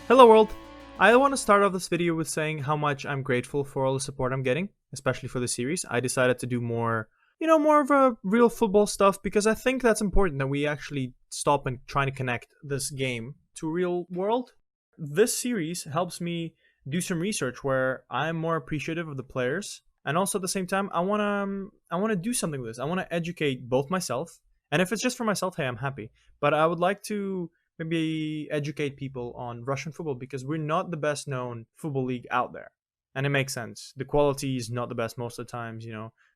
Hello world! I want to start off this video with saying how much I'm grateful for all the support I'm getting, especially for the series. I decided to do more, more of a real football stuff because I think that's important that we actually stop and try to connect this game to real world. This series helps me do some research where I'm more appreciative of the players, and also at the same time I want to do something with this. I want to educate both myself, and if it's just for myself, hey, I'm happy. But I would like to maybe educate people on Russian football because we're not the best known football league out there. And it makes sense. The quality is not the best most of the times.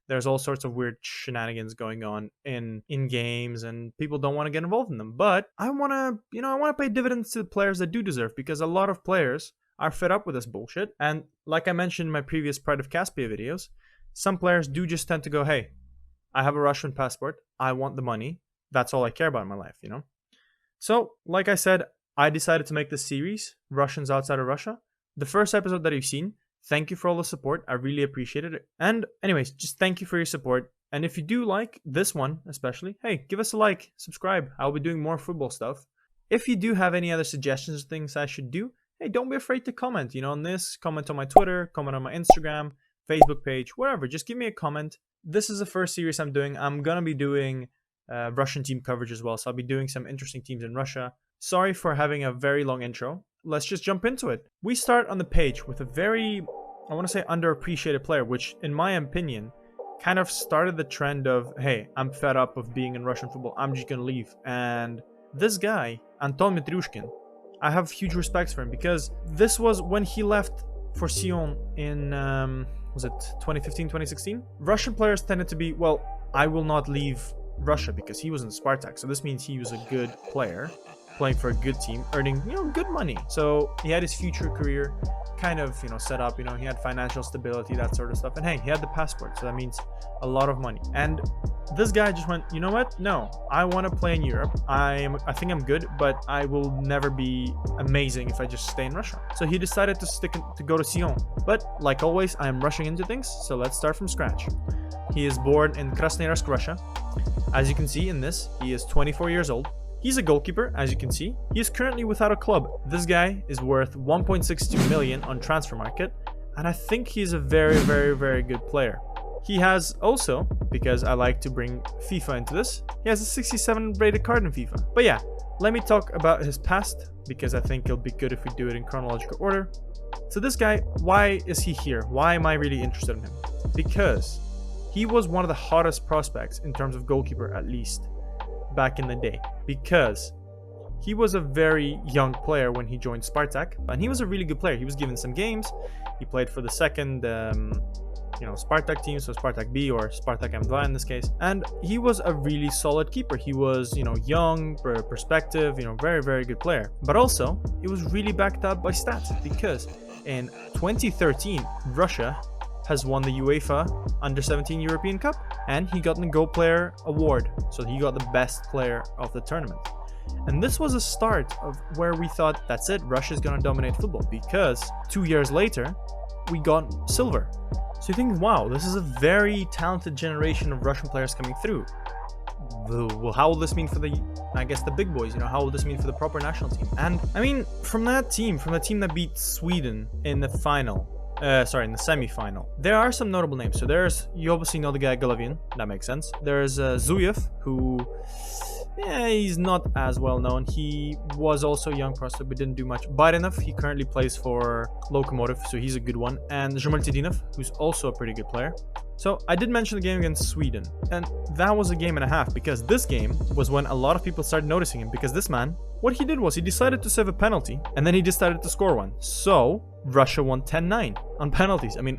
There's all sorts of weird shenanigans going on in games and people don't want to get involved in them. But I want to pay dividends to the players that do deserve, because a lot of players are fed up with this bullshit. And like I mentioned in my previous Pride of Caspia videos, some players do just tend to go, hey, I have a Russian passport. I want the money. That's all I care about in my life. So, like I said, I decided to make this series, Russians Outside of Russia. The first episode that you've seen, thank you for all the support. I really appreciate it. And anyways, just thank you for your support. And if you do like this one especially, hey, give us a like, subscribe. I'll be doing more football stuff. If you do have any other suggestions of things I should do, hey, don't be afraid to comment, on this. Comment on my Twitter, comment on my Instagram, Facebook page, whatever. Just give me a comment. This is the first series I'm doing. I'm going to be doing Russian team coverage as well, so I'll be doing some interesting teams in Russia. Sorry for having a very long intro. Let's just jump into it. We start on the page with a very, I want to say, underappreciated player, which in my opinion kind of started the trend of, hey, I'm fed up of being in Russian football, I'm just gonna leave. And this guy, Anton Mytryushkin, I have huge respects for him because this was when he left for Sion in was it 2015, 2016? Russian players tended to be, well, I will not leave Russia, because he was in Spartak, so this means he was a good player playing for a good team, earning good money. So he had his future career kind of set up. He had financial stability, that sort of stuff, and hey, he had the passport, so that means a lot of money. And this guy just went, you know what, no, I want to play in Europe. I think I'm good, but I will never be amazing if I just stay in Russia. So he decided to go to Sion. But like always, I am rushing into things, so let's start from scratch. He is born in Krasnoyarsk, Russia. As you can see in this, he is 24 years old. He's a goalkeeper, as you can see. He is currently without a club. This guy is worth 1.62 million on transfer market, and I think he's a very, very, very good player. He has also, because I like to bring FIFA into this, he has a 67 rated card in FIFA. But yeah, let me talk about his past, because I think it'll be good if we do it in chronological order. So this guy, why is he here? Why am I really interested in him? Because he was one of the hottest prospects in terms of goalkeeper, at least back in the day, because he was a very young player when he joined Spartak, and he was a really good player. He was given some games. He played for the second Spartak team, so Spartak B or Spartak M2 in this case, and he was a really solid keeper. He was young, perspective, very, very good player. But also it was really backed up by stats, because in 2013 Russia has won the UEFA Under-17 European Cup, and he got the Goal Player Award, so he got the best player of the tournament. And this was a start of where we thought, that's it, Russia's gonna dominate football, because 2 years later, we got silver. So you think, wow, this is a very talented generation of Russian players coming through. Well, how will this mean for the big boys? How will this mean for the proper national team? And I mean, from the team that beat Sweden in the in the semi-final, there are some notable names. So you obviously know the guy Golovin, that makes sense. There's Zuyev, who, he's not as well known. He was also a young prospect, but didn't do much. Barinov, he currently plays for Lokomotiv, so he's a good one. And Zhumaltidinov, who's also a pretty good player. So I did mention the game against Sweden, and that was a game and a half, because this game was when a lot of people started noticing him, because this man, what he did was he decided to save a penalty, and then he decided to score one. So Russia won 10-9 on penalties. I mean,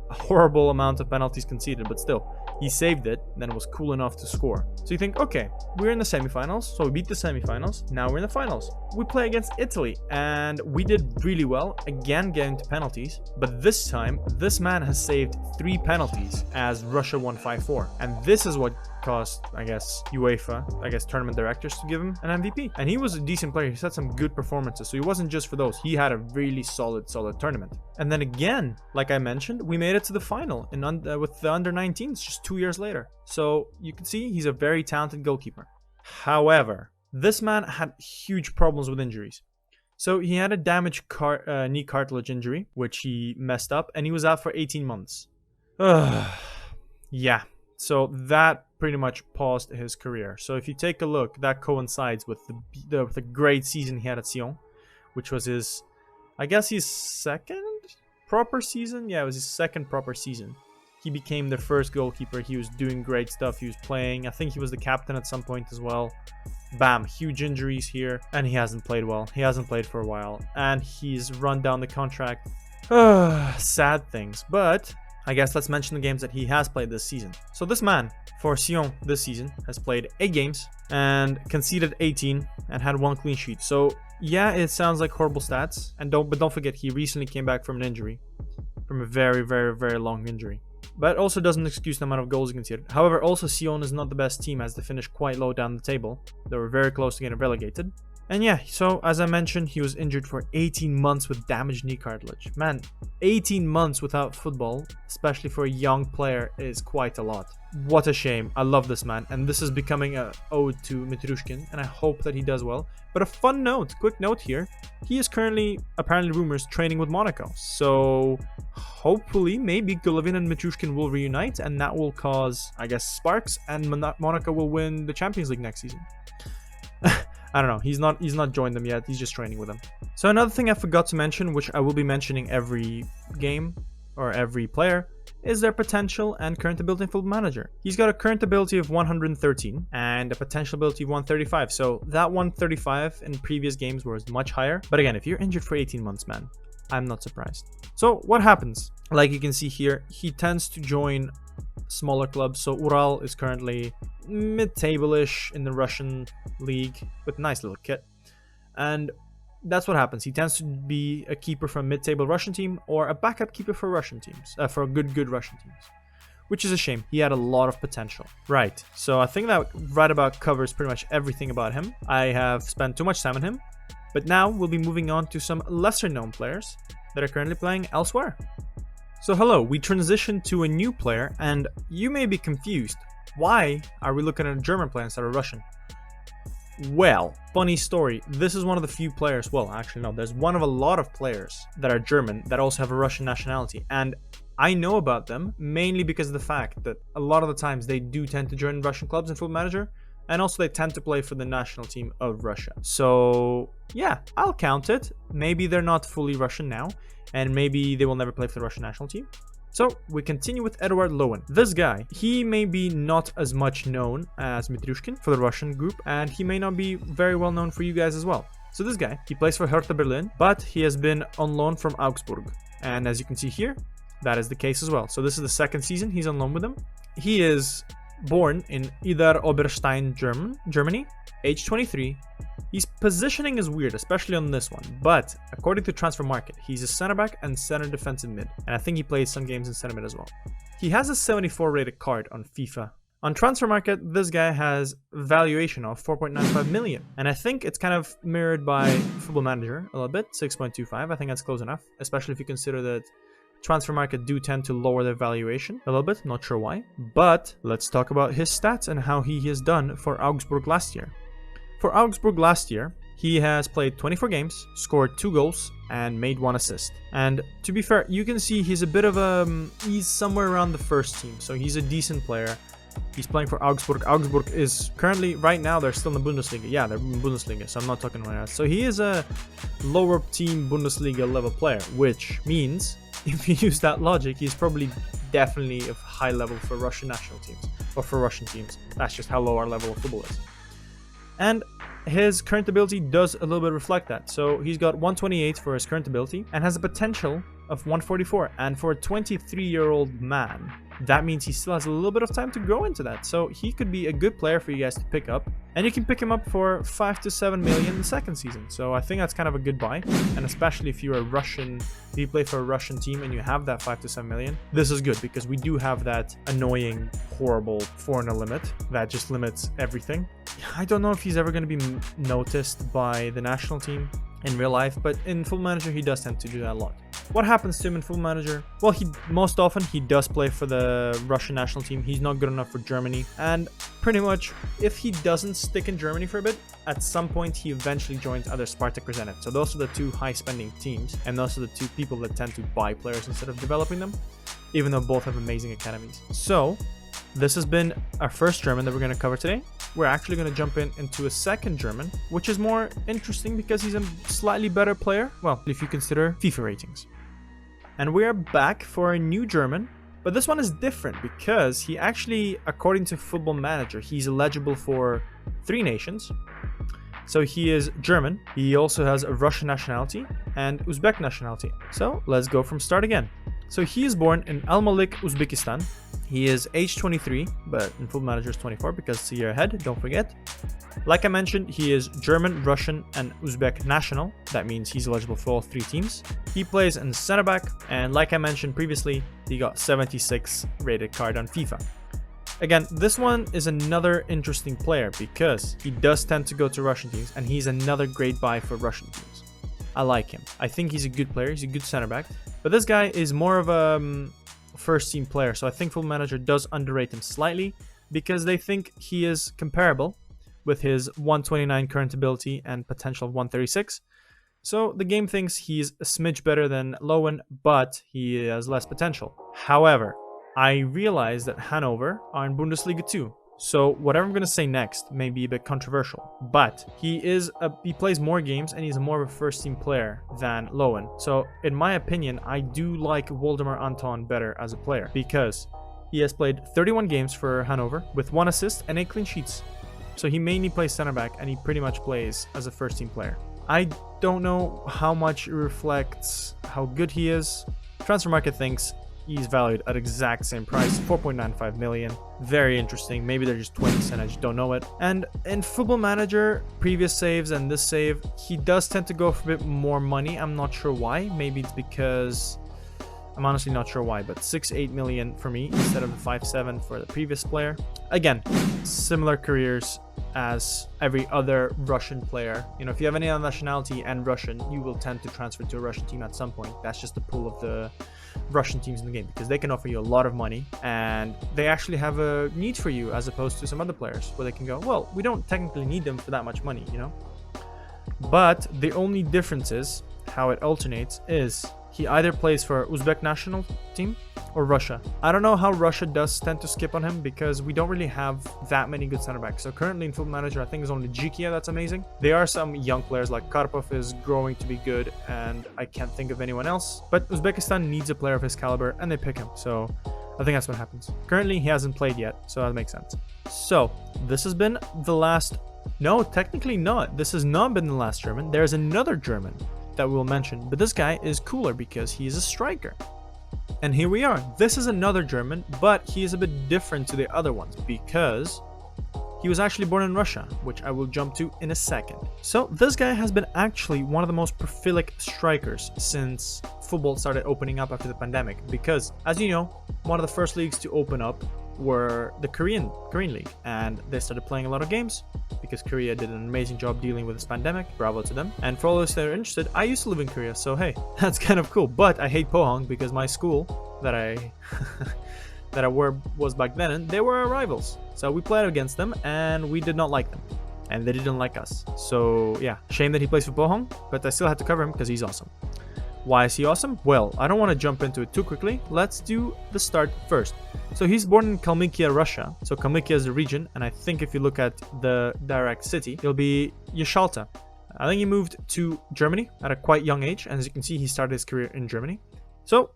a horrible amount of penalties conceded, but still, he saved it, then was cool enough to score. So you think, okay, we're in the semifinals, so we beat the semifinals, now we're in the finals. We play against Italy, and we did really well, again getting to penalties, but this time, this man has saved 3 penalties as Russia won 5-4. And this is what caused, UEFA, tournament directors to give him an MVP. And he was a decent player, he had some good performances, so he wasn't just for those, he had a really solid tournament. And then again, like I mentioned, we made it to the final with the under-19s just 2 years later. So you can see he's a very talented goalkeeper. However, this man had huge problems with injuries. So he had a damaged knee cartilage injury, which he messed up, and he was out for 18 months. Yeah, so that pretty much paused his career. So if you take a look, that coincides with the great season he had at Sion, which was his, I guess, his second proper season. Yeah, it was his second proper season. He became their first goalkeeper. He was doing great stuff. He was playing. I think he was the captain at some point as well. Bam, huge injuries here, and he hasn't played well. He hasn't played for a while, and he's run down the contract. Sad things, but I guess let's mention the games that he has played this season. So this man, for Sion this season, has played 8 games and conceded 18 and had 1 clean sheet. So yeah, it sounds like horrible stats, and don't forget, he recently came back from an injury, from a very, very, very long injury. But also doesn't excuse the amount of goals he conceded. However, also Sion is not the best team, as they finished quite low down the table. They were very close to getting relegated. And yeah, so as I mentioned, he was injured for 18 months with damaged knee cartilage. Man, 18 months without football, especially for a young player, is quite a lot. What a shame. I love this man, and this is becoming an ode to Mytryushkin, and I hope that he does well. But a fun note, quick note here, he is currently, apparently rumors, training with Monaco. So hopefully, maybe Golovin and Mytryushkin will reunite, and that will cause, I guess, sparks, and Monaco will win the Champions League next season. I don't know, he's not joined them yet, he's just training with them. So another thing I forgot to mention, which I will be mentioning every game or every player, is their potential and current ability in Football Manager. He's got a current ability of 113 and a potential ability of 135. So that 135 in previous games was much higher. But again, if you're injured for 18 months, man, I'm not surprised. So what happens? Like you can see here, he tends to join smaller clubs. So Ural is currently mid-table-ish in the Russian league with a nice little kit. And that's what happens. He tends to be a keeper for a mid-table Russian team or a backup keeper for Russian teams, for good Russian teams, which is a shame. He had a lot of potential. Right, so I think that right about covers pretty much everything about him. I have spent too much time on him, but now we'll be moving on to some lesser known players that are currently playing elsewhere. So hello, we transitioned to a new player, and you may be confused. Why are we looking at a German player instead of Russian? Well, funny story, this is one of the few players, well actually no, there's one of a lot of players that are German that also have a Russian nationality, and I know about them mainly because of the fact that a lot of the times they do tend to join Russian clubs in Football Manager, and also they tend to play for the national team of Russia. So yeah, I'll count it. Maybe they're not fully Russian now, and maybe they will never play for the Russian national team. So we continue with Eduard Lowen. This guy, he may be not as much known as Mytryushkin for the Russian group, and he may not be very well known for you guys as well. So this guy, he plays for Hertha Berlin, but he has been on loan from Augsburg. And as you can see here, that is the case as well. So this is the second season he's on loan with them. He is born in Idar Oberstein, Germany, age 23. His positioning is weird, especially on this one, but according to Transfer Market, he's a center back and center defensive mid, and I think he plays some games in center mid as well. He has a 74 rated card on FIFA. On Transfer Market, this guy has valuation of 4.95 million, and I think it's kind of mirrored by Football Manager a little bit, 6.25. I think that's close enough, especially if you consider that Transfer Market do tend to lower their valuation a little bit, not sure why. But let's talk about his stats and how he has done for Augsburg last year. For Augsburg last year, he has played 24 games, scored 2 goals, and made 1 assist. And to be fair, you can see he's a bit of a... he's somewhere around the first team, so he's a decent player. He's playing for Augsburg. Augsburg is currently, right now, they're still in the Bundesliga. Yeah, they're in Bundesliga, so I'm not talking about that. So he is a lower team Bundesliga level player, which means, if you use that logic, he's probably definitely of high level for Russian national teams, or for Russian teams. That's just how low our level of football is. And his current ability does a little bit reflect that. So he's got 128 for his current ability and has a potential of 144. And for a 23-year-old man, that means he still has a little bit of time to grow into that. So he could be a good player for you guys to pick up. And you can pick him up for 5 to 7 million in the second season. So I think that's kind of a good buy. And especially if you're a Russian, if you play for a Russian team and you have that 5 to 7 million, this is good because we do have that annoying, horrible foreigner limit that just limits everything. I don't know if he's ever going to be noticed by the national team in real life, but in Football Manager he does tend to do that a lot. What happens to him in Football Manager? Well, most often he does play for the Russian national team. He's not good enough for Germany. And pretty much, if he doesn't stick in Germany for a bit, at some point he eventually joins either Spartak or Zenit. So those are the two high-spending teams, and those are the two people that tend to buy players instead of developing them, even though both have amazing academies. So this has been our first German that we're going to cover today. We're actually going to jump into a second German, which is more interesting because he's a slightly better player, well, if you consider FIFA ratings. And we are back for a new German, but this one is different because he actually, according to Football Manager, he's eligible for 3 nations. So he is German, he also has a Russian nationality and Uzbek nationality. So let's go from start again. So he is born in Almalık, Uzbekistan. He is age 23, but in Football Manager is 24 because it's a year ahead, don't forget. Like I mentioned, he is German, Russian, and Uzbek national. That means he's eligible for all 3 teams. He plays in center back, and like I mentioned previously, he got 76 rated card on FIFA. Again, this one is another interesting player because he does tend to go to Russian teams, and he's another great buy for Russian teams. I like him. I think he's a good player, he's a good center back, but this guy is more of a first team player, so I think Football Manager does underrate him slightly because they think he is comparable with his 129 current ability and potential of 136. So the game thinks he's a smidge better than Lowen, but he has less potential. However, I realize that Hanover are in Bundesliga 2. So whatever I'm going to say next may be a bit controversial, but he plays more games and he's more of a first team player than Lowen. So in my opinion, I do like Waldemar Anton better as a player because he has played 31 games for Hanover with 1 assist and 8 clean sheets. So he mainly plays center back and he pretty much plays as a first team player. I don't know how much it reflects how good he is. Transfer Market thinks he's valued at exact same price, 4.95 million. Very interesting. Maybe they're just 20%, I just don't know it. And in Football Manager, previous saves and this save, he does tend to go for a bit more money. I'm not sure why. Maybe it's because I'm honestly not sure why, but 6.8 million for me instead of the 5.7 for the previous player. Again, similar careers as every other Russian player. You know, if you have any other nationality and Russian, you will tend to transfer to a Russian team at some point. That's just the pool of the Russian teams in the game because they can offer you a lot of money and they actually have a need for you as opposed to some other players where they can go, well, we don't technically need them for that much money, you know. But the only difference is how it alternates is he either plays for Uzbek national team or Russia. I don't know how Russia does tend to skip on him because we don't really have that many good center backs. So currently in Football Manager, I think it's only Jikia that's amazing. There are some young players like Karpov is growing to be good and I can't think of anyone else. But Uzbekistan needs a player of his caliber and they pick him. So I think that's what happens. Currently he hasn't played yet, so that makes sense. So this has been the last... No, technically not. This has not been the last German. There's another German that we'll mention, but this guy is cooler because he's a striker. And here we are. This is another German, but he is a bit different to the other ones because he was actually born in Russia, which I will jump to in a second. So this guy has been actually one of the most prolific strikers since football started opening up after the pandemic because, as you know, one of the first leagues to open up were the Korean League, and they started playing a lot of games because Korea did an amazing job dealing with this pandemic. Bravo to them. And for all those that are interested, I used to live in Korea, so hey, that's kind of cool. But I hate Pohang because my school that I was back then, and they were our rivals. So we played against them and we did not like them. And they didn't like us. So yeah, shame that he plays for Pohang, but I still had to cover him because he's awesome. Why is he awesome? Well, I don't want to jump into it too quickly. Let's do the start first. So he's born in Kalmykia, Russia. So Kalmykia is the region, and I think if you look at the direct city, it'll be Yashalta. I think he moved to Germany at a quite young age, and as you can see, he started his career in Germany. So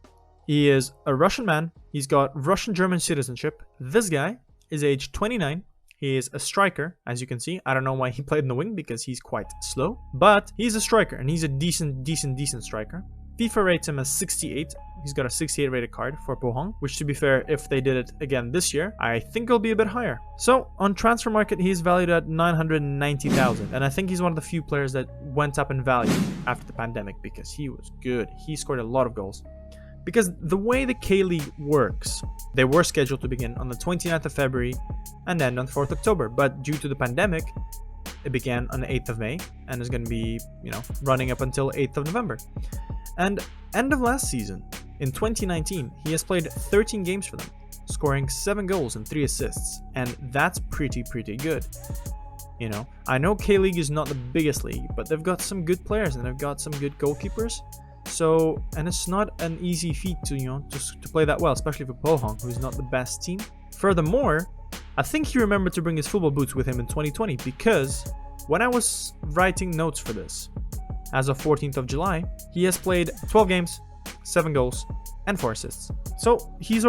he is a Russian man. He's got Russian-German citizenship. This guy is age 29. He is a striker, as you can see. I don't know why he played in the wing because he's quite slow, but he's a striker, and he's a decent striker. FIFA rates him as 68. He's got a 68 rated card for Pohang, which, to be fair, if they did it again this year, I think it'll be a bit higher. So on Transfer Market, he's valued at 990,000, and I think he's one of the few players that went up in value after the pandemic because he was good. He scored a lot of goals. Because the way the K-League works, they were scheduled to begin on the 29th of February and end on 4th October, but due to the pandemic, it began on the 8th of May and is going to be, running up until 8th of November. And end of last season, in 2019, he has played 13 games for them, scoring 7 goals and 3 assists, and that's pretty good. You know, I know K-League is not the biggest league, but they've got some good players and they've got some good goalkeepers. So, and it's not an easy feat to, you know, to play that well, especially for Pohang, who's not the best team. Furthermore, I think he remembered to bring his football boots with him in 2020 because when I was writing notes for this, as of 14th of July, he has played 12 games, 7 goals, and 4 assists. So he's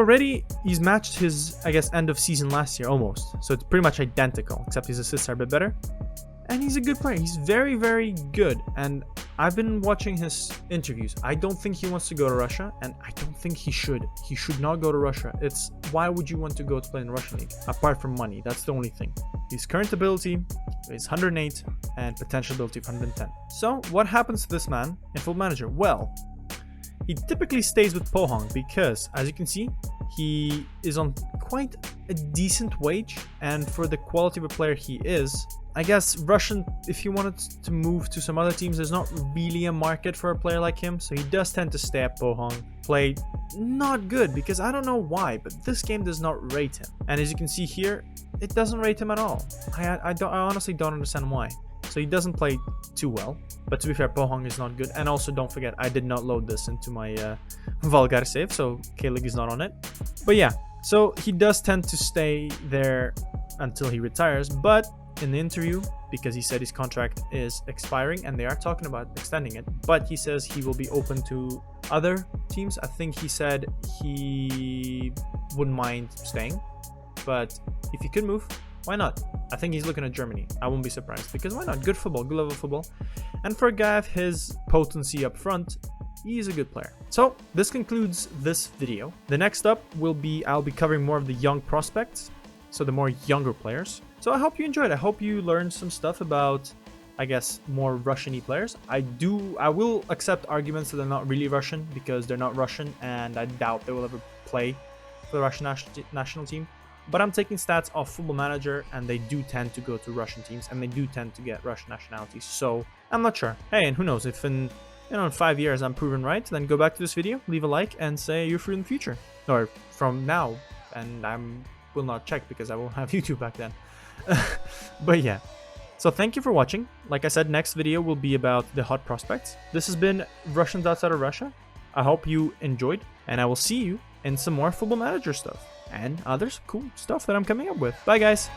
matched his, I guess, end of season last year almost. So it's pretty much identical, except his assists are a bit better. And he's a good player. He's very good. And I've been watching his interviews. I don't think he wants to go to Russia, and I don't think he should. He should not go to Russia. Why would you want to go to play in the Russian league? Apart from money, that's the only thing. His current ability is 108 and potential ability of 110. So what happens to this man in Football Manager? Well, he typically stays with Pohang because, as you can see, he is on quite a decent wage, and for the quality of a player he is, I guess Russian, if he wanted to move to some other teams, there's not really a market for a player like him, so he does tend to stay at Pohang. Play not good, because I don't know why, but this game does not rate him. And as you can see here, it doesn't rate him at all. I honestly don't understand why. So he doesn't play too well, but to be fair, Pohang is not good. And also don't forget, I did not load this into my Valgar save, so K-League is not on it. But yeah, so he does tend to stay there until he retires, but in the interview, because he said his contract is expiring and they are talking about extending it, but he says he will be open to other teams. I think he said he wouldn't mind staying, but if he could move, why not? I think he's looking at Germany. I won't be surprised, because why not? Good football, good level of football, and for a guy of his potency up front, he's a good player. So this concludes this video. The next up will be, I'll be covering more of the young prospects, so the more younger players. So I hope you enjoyed. I hope you learned some stuff about, I guess, more Russian-y players. I will accept arguments that they're not really Russian because they're not Russian, and I doubt they will ever play for the Russian national team. But I'm taking stats off Football Manager, and they do tend to go to Russian teams, and they do tend to get Russian nationalities. So I'm not sure. Hey, and who knows, if in 5 years I'm proven right, then go back to this video, leave a like, and say you're free in the future, or from now, and will not check because I won't have YouTube back then. But yeah, so thank you for watching. Like I said, next video will be about the hot prospects. This has been Russians outside of Russia. I hope you enjoyed, and I will see you in some more Football Manager stuff and other cool stuff that I'm coming up with. Bye guys.